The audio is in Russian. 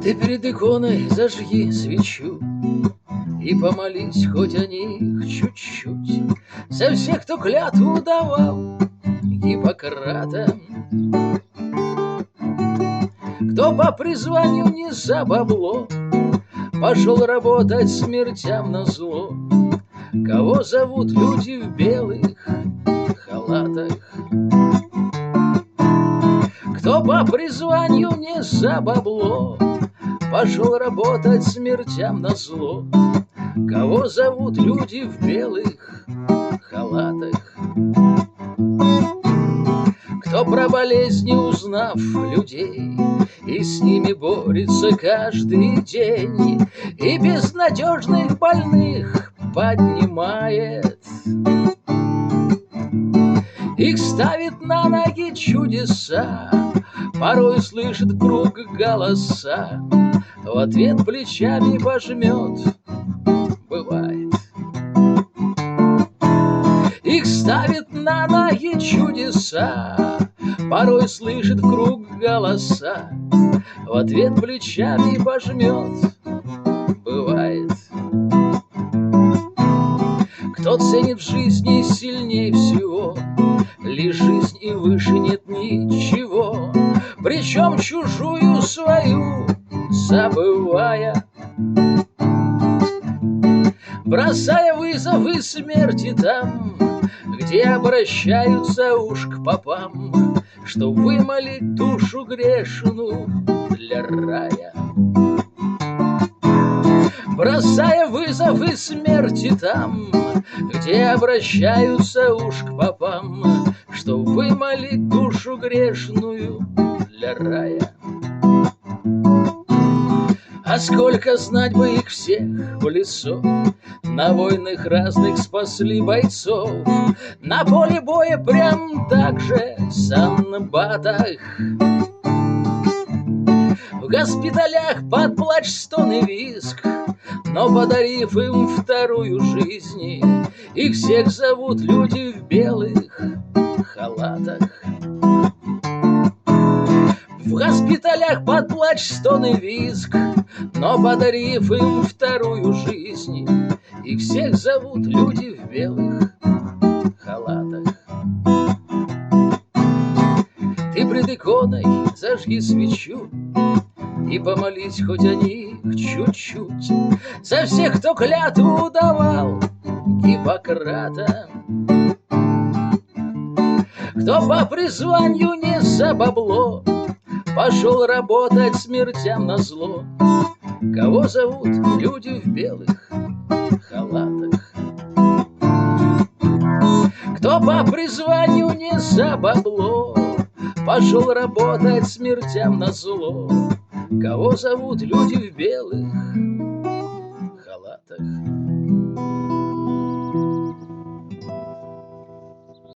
Ты перед иконой зажги свечу и помолись хоть о них чуть-чуть. За всех, кто клятву давал Гиппократом, кто по призванию не за бабло пошел работать смертям назло, кого зовут люди в белых халатах, кто по призванию не за бабло пошел работать смертям назло, кого зовут люди в белых халатах, кто про болезни, узнав людей, и с ними борется каждый день, и безнадежных больных поднимает, их ставит на ноги чудеса, порой слышит круг голоса, в ответ плечами пожмет, бывает. Их ставит на ноги чудеса, порой слышит круг голоса, в ответ плечами пожмет, бывает. Кто ценит в жизни сильнее всего лишь жизнь и выше нет ничего, причем чужую свою забывая, бросая вызовы смерти там, где обращаются уж к попам, чтоб вымолить душу грешную для рая. Бросая вызовы смерти там, где обращаются уж к попам, чтоб вымолить душу грешную для рая. А сколько знать бы их всех в лицо, на войнах разных спасли бойцов, на поле боя прям так же в санбатах, в госпиталях под плач, стон и визг, но подарив им вторую жизнь, их всех зовут люди в белых халатах. В госпиталях под плач, стон и визг, но подарив им вторую жизнь, их всех зовут люди в белых халатах. Ты пред иконой зажги свечу и помолись хоть о них чуть-чуть, за всех, кто клятву давал Гиппократом, кто по призванию не за бабло пошел работать смертям назло, кого зовут люди в белых халатах, кто по призванию не за бабло пошел работать смертям назло, кого зовут люди в белых